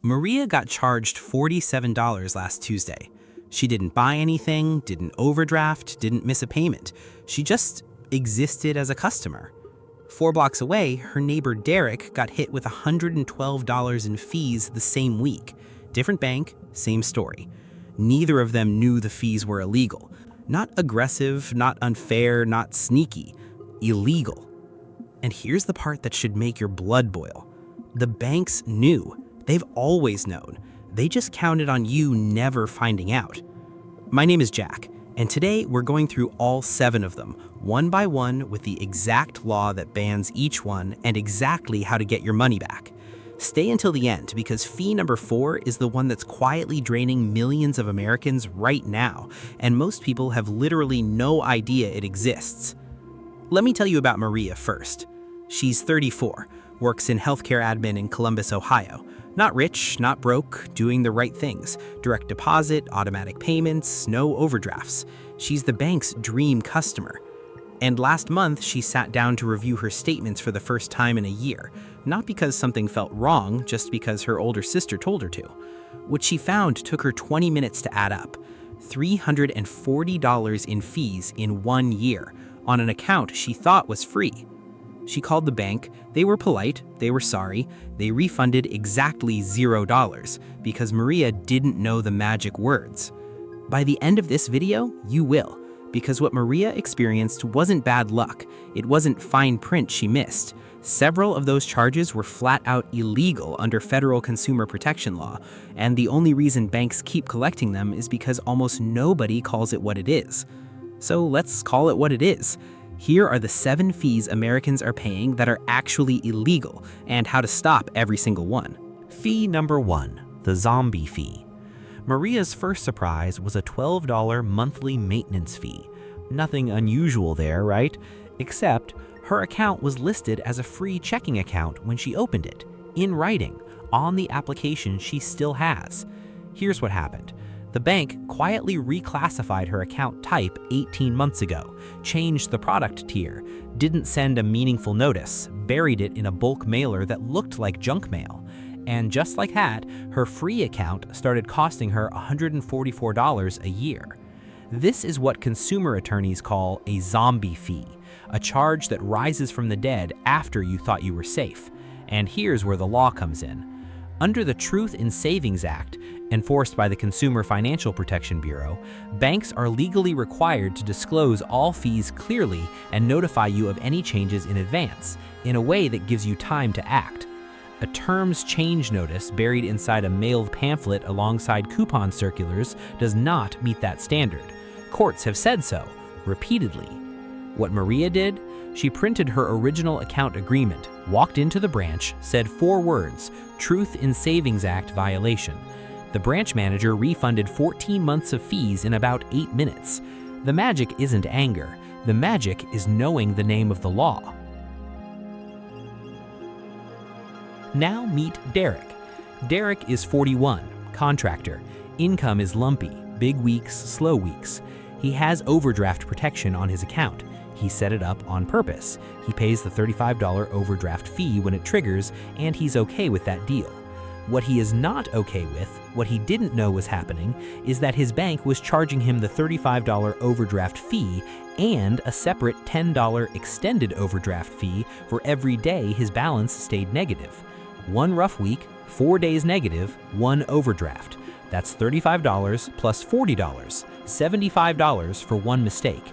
Maria got charged $47 last Tuesday. She didn't buy anything, didn't overdraft, didn't miss a payment. She just existed as a customer. 4 blocks away, her neighbor Derek got hit with $112 in fees the same week. Different bank, same story. Neither of them knew the fees were illegal. Not aggressive, not unfair, not sneaky. Illegal. And here's the part that should make your blood boil. The banks knew. They've always known. They just counted on you never finding out. My name is Jack, and today we're going through all 7 of them, one by one with the exact law that bans each one and exactly how to get your money back. Stay until the end because fee number 4 is the one that's quietly draining millions of Americans right now, and most people have literally no idea it exists. Let me tell you about Maria first. She's 34, works in healthcare admin in Columbus, Ohio. Not rich, not broke, doing the right things. Direct deposit, automatic payments, no overdrafts. She's the bank's dream customer. And last month, she sat down to review her statements for the first time in a year. Not because something felt wrong, just because her older sister told her to. What she found took her 20 minutes to add up. $340 in fees in 1 year, on an account she thought was free. She called the bank, they were polite, they were sorry, they refunded exactly $0 because Maria didn't know the magic words. By the end of this video, you will, because what Maria experienced wasn't bad luck, it wasn't fine print she missed. Several of those charges were flat out illegal under federal consumer protection law, and the only reason banks keep collecting them is because almost nobody calls it what it is. So let's call it what it is. Here are the 7 fees Americans are paying that are actually illegal and how to stop every single one. Fee number 1, the zombie fee. Maria's first surprise was a $12 monthly maintenance fee. Nothing unusual there, right? Except her account was listed as a free checking account when she opened it, in writing, on the application she still has. Here's what happened. The bank quietly reclassified her account type 18 months ago, changed the product tier, didn't send a meaningful notice, buried it in a bulk mailer that looked like junk mail. And just like that, her free account started costing her $144 a year. This is what consumer attorneys call a zombie fee, a charge that rises from the dead after you thought you were safe. And here's where the law comes in. Under the Truth in Savings Act, enforced by the Consumer Financial Protection Bureau, banks are legally required to disclose all fees clearly and notify you of any changes in advance, in a way that gives you time to act. A terms change notice buried inside a mailed pamphlet alongside coupon circulars does not meet that standard. Courts have said so, repeatedly. What Maria did? She printed her original account agreement, walked into the branch, said 4 words, Truth in Savings Act violation. The branch manager refunded 14 months of fees in about 8 minutes. The magic isn't anger. The magic is knowing the name of the law. Now meet Derek. Derek is 41, contractor. Income is lumpy, big weeks, slow weeks. He has overdraft protection on his account. He set it up on purpose. He pays the $35 overdraft fee when it triggers, and he's okay with that deal. What he is not okay with, what he didn't know was happening, is that his bank was charging him the $35 overdraft fee and a separate $10 extended overdraft fee for every day his balance stayed negative. 1 rough week, 4 days negative, 1 overdraft. That's $35 plus $40, $75 for 1 mistake.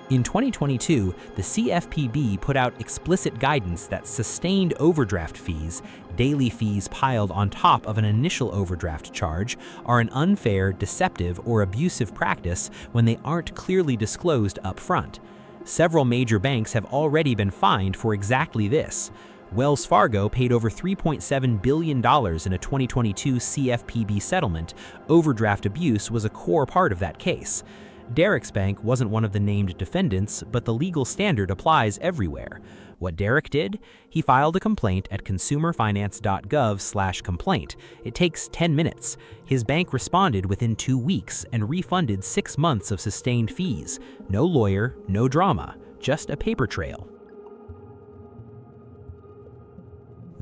In 2022, the CFPB put out explicit guidance that sustained overdraft fees, daily fees piled on top of an initial overdraft charge, are an unfair, deceptive, or abusive practice when they aren't clearly disclosed up front. Several major banks have already been fined for exactly this. Wells Fargo paid over $3.7 billion in a 2022 CFPB settlement. Overdraft abuse was a core part of that case. Derek's bank wasn't one of the named defendants, but the legal standard applies everywhere. What Derek did? He filed a complaint at consumerfinance.gov/complaint. It takes 10 minutes. His bank responded within 2 weeks and refunded 6 months of sustained fees. No lawyer, no drama, just a paper trail.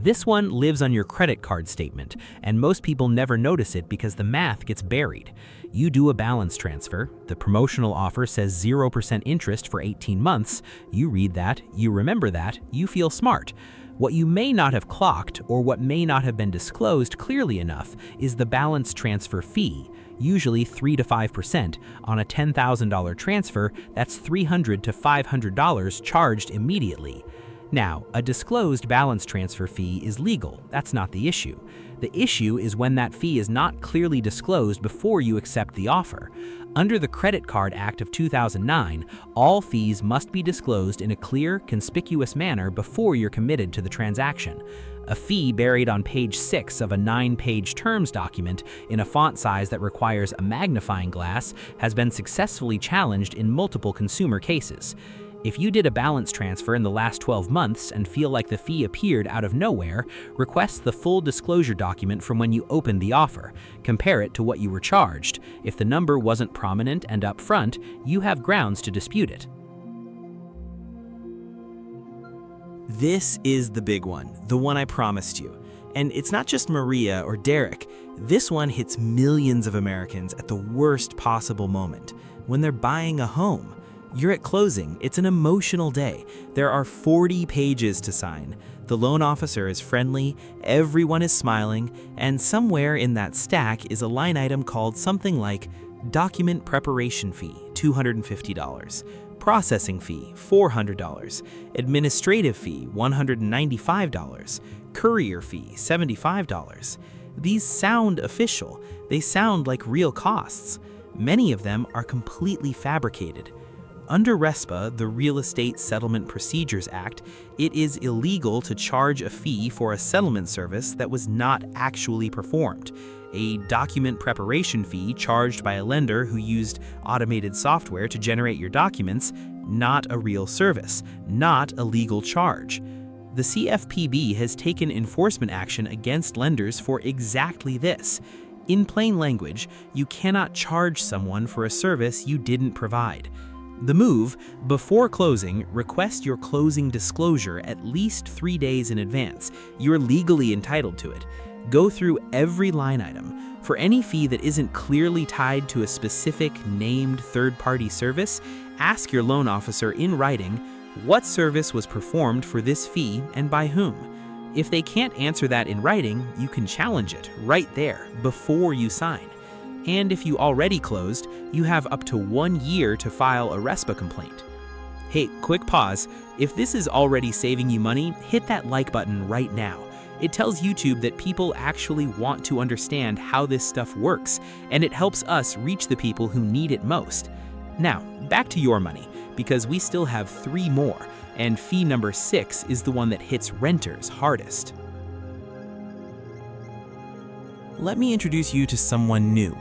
This one lives on your credit card statement, and most people never notice it because the math gets buried. You do a balance transfer, the promotional offer says 0% interest for 18 months, you read that, you remember that, you feel smart. What you may not have clocked, or what may not have been disclosed clearly enough, is the balance transfer fee, usually 3 to 5%. On a $10,000 transfer, that's $300 to $500 charged immediately. Now, a disclosed balance transfer fee is legal, that's not the issue. The issue is when that fee is not clearly disclosed before you accept the offer. Under the Credit Card Act of 2009, all fees must be disclosed in a clear, conspicuous manner before you're committed to the transaction. A fee buried on page 6 of a 9-page terms document in a font size that requires a magnifying glass has been successfully challenged in multiple consumer cases. If you did a balance transfer in the last 12 months and feel like the fee appeared out of nowhere, request the full disclosure document from when you opened the offer. Compare it to what you were charged. If the number wasn't prominent and upfront, you have grounds to dispute it. This is the big one, the one I promised you. And it's not just Maria or Derek. This one hits millions of Americans at the worst possible moment, when they're buying a home. You're at closing. It's an emotional day. There are 40 pages to sign. The loan officer is friendly, everyone is smiling, and somewhere in that stack is a line item called something like document preparation fee, $250, processing fee, $400, administrative fee, $195, courier fee, $75. These sound official. They sound like real costs. Many of them are completely fabricated. Under RESPA, the Real Estate Settlement Procedures Act, it is illegal to charge a fee for a settlement service that was not actually performed. A document preparation fee charged by a lender who used automated software to generate your documents, not a real service, not a legal charge. The CFPB has taken enforcement action against lenders for exactly this. In plain language, you cannot charge someone for a service you didn't provide. The move: before closing, request your closing disclosure at least 3 days in advance. You're legally entitled to it. Go through every line item. For any fee that isn't clearly tied to a specific named third-party service, ask your loan officer in writing what service was performed for this fee and by whom. If they can't answer that in writing, you can challenge it right there before you sign. And if you already closed, you have up to 1 year to file a RESPA complaint. Hey, quick pause. If this is already saving you money, hit that like button right now. It tells YouTube that people actually want to understand how this stuff works, and it helps us reach the people who need it most. Now, back to your money, because we still have 3 more, and fee number 6 is the one that hits renters hardest. Let me introduce you to someone new.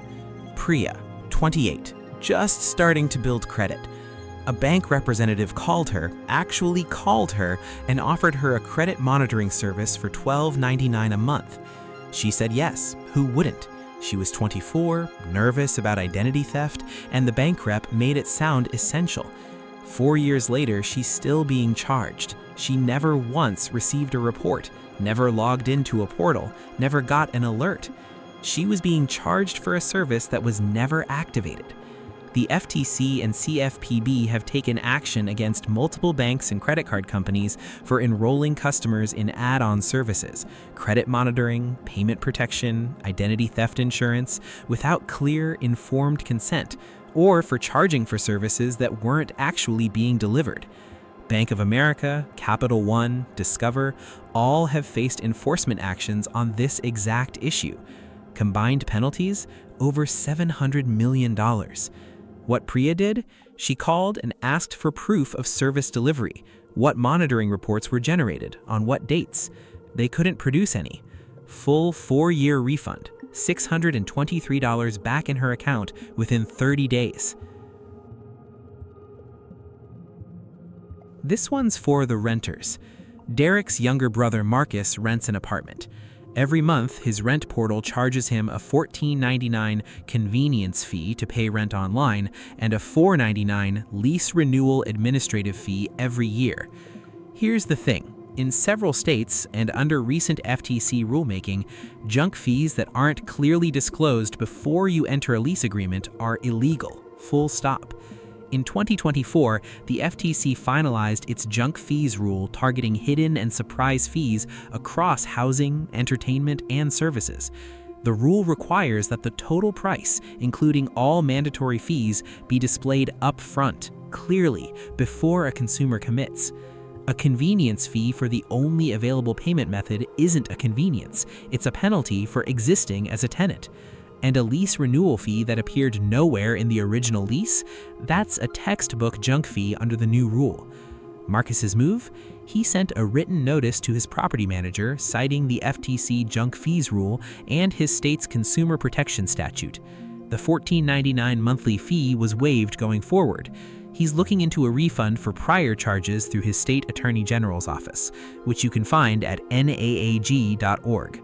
Priya, 28, just starting to build credit. A bank representative actually called her, and offered her a credit monitoring service for $12.99 a month. She said yes, who wouldn't? She was 24, nervous about identity theft, and the bank rep made it sound essential. 4 years later, she's still being charged. She never once received a report, never logged into a portal, never got an alert. She was being charged for a service that was never activated. The FTC and CFPB have taken action against multiple banks and credit card companies for enrolling customers in add-on services, credit monitoring, payment protection, identity theft insurance, without clear, informed consent, or for charging for services that weren't actually being delivered. Bank of America, Capital One, Discover, all have faced enforcement actions on this exact issue. Combined penalties, over $700 million. What Priya did? She called and asked for proof of service delivery, what monitoring reports were generated, on what dates. They couldn't produce any. Full 4-year refund, $623 back in her account within 30 days. This one's for the renters. Derek's younger brother Marcus rents an apartment. Every month, his rent portal charges him a $14.99 convenience fee to pay rent online and a $4.99 lease renewal administrative fee every year. Here's the thing. In several states and under recent FTC rulemaking, junk fees that aren't clearly disclosed before you enter a lease agreement are illegal, full stop. In 2024, the FTC finalized its junk fees rule targeting hidden and surprise fees across housing, entertainment, and services. The rule requires that the total price, including all mandatory fees, be displayed upfront, clearly, before a consumer commits. A convenience fee for the only available payment method isn't a convenience, it's a penalty for existing as a tenant. And a lease renewal fee that appeared nowhere in the original lease, that's a textbook junk fee under the new rule. Marcus's move? He sent a written notice to his property manager citing the FTC Junk Fees Rule and his state's consumer protection statute. The $14.99 monthly fee was waived going forward. He's looking into a refund for prior charges through his state attorney general's office, which you can find at naag.org.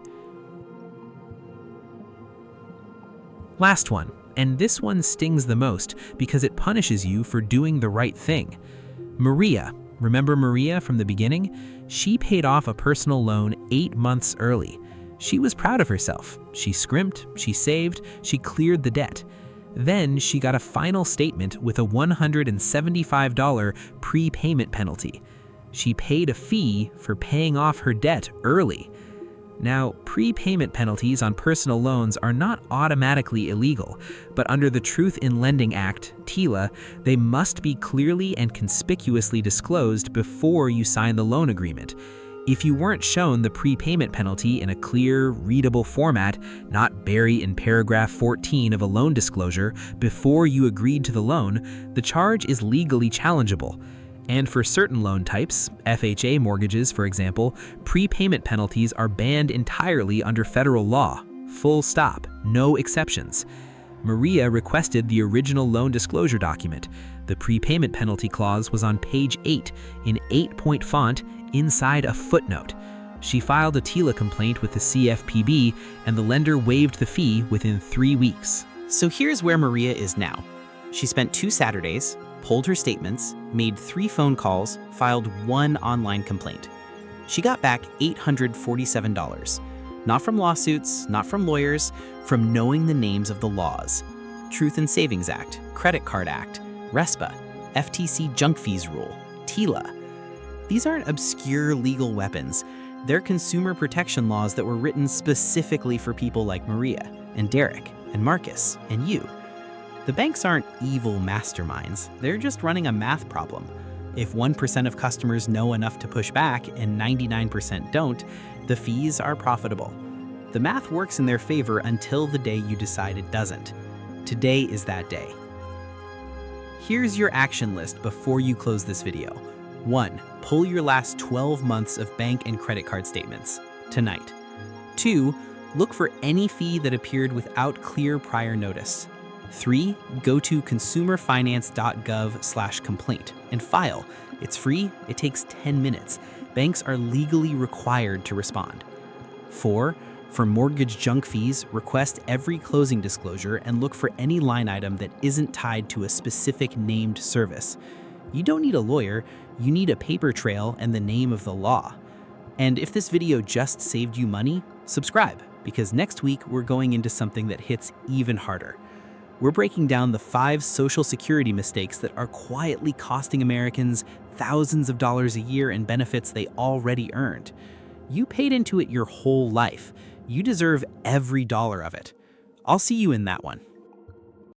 Last one, and this one stings the most because it punishes you for doing the right thing. Maria, remember Maria from the beginning? She paid off a personal loan 8 months early. She was proud of herself. She scrimped, she saved, she cleared the debt. Then she got a final statement with a $175 prepayment penalty. She paid a fee for paying off her debt early. Now, prepayment penalties on personal loans are not automatically illegal, but under the Truth in Lending Act, TILA, they must be clearly and conspicuously disclosed before you sign the loan agreement. If you weren't shown the prepayment penalty in a clear, readable format, not buried in paragraph 14 of a loan disclosure before you agreed to the loan, the charge is legally challengeable. And for certain loan types, FHA mortgages for example, prepayment penalties are banned entirely under federal law. Full stop, no exceptions. Maria requested the original loan disclosure document. The prepayment penalty clause was on page 8 in 8-point font inside a footnote. She filed a TILA complaint with the CFPB and the lender waived the fee within 3 weeks. So here's where Maria is now. She spent 2 Saturdays, pulled her statements, made 3 phone calls, filed 1 online complaint. She got back $847. Not from lawsuits, not from lawyers, from knowing the names of the laws. Truth in Savings Act, Credit Card Act, RESPA, FTC Junk Fees Rule, TILA. These aren't obscure legal weapons. They're consumer protection laws that were written specifically for people like Maria, and Derek, and Marcus, and you. The banks aren't evil masterminds, they're just running a math problem. If 1% of customers know enough to push back and 99% don't, the fees are profitable. The math works in their favor until the day you decide it doesn't. Today is that day. Here's your action list before you close this video. 1. Pull your last 12 months of bank and credit card statements, tonight. 2. Look for any fee that appeared without clear prior notice. 3. Go to consumerfinance.gov/complaint and file. It's free, it takes 10 minutes. Banks are legally required to respond. 4. For mortgage junk fees, request every closing disclosure and look for any line item that isn't tied to a specific named service. You don't need a lawyer, you need a paper trail and the name of the law. And if this video just saved you money, subscribe, because next week we're going into something that hits even harder. We're breaking down the 5 Social Security mistakes that are quietly costing Americans thousands of dollars a year in benefits they already earned. You paid into it your whole life. You deserve every dollar of it. I'll see you in that one.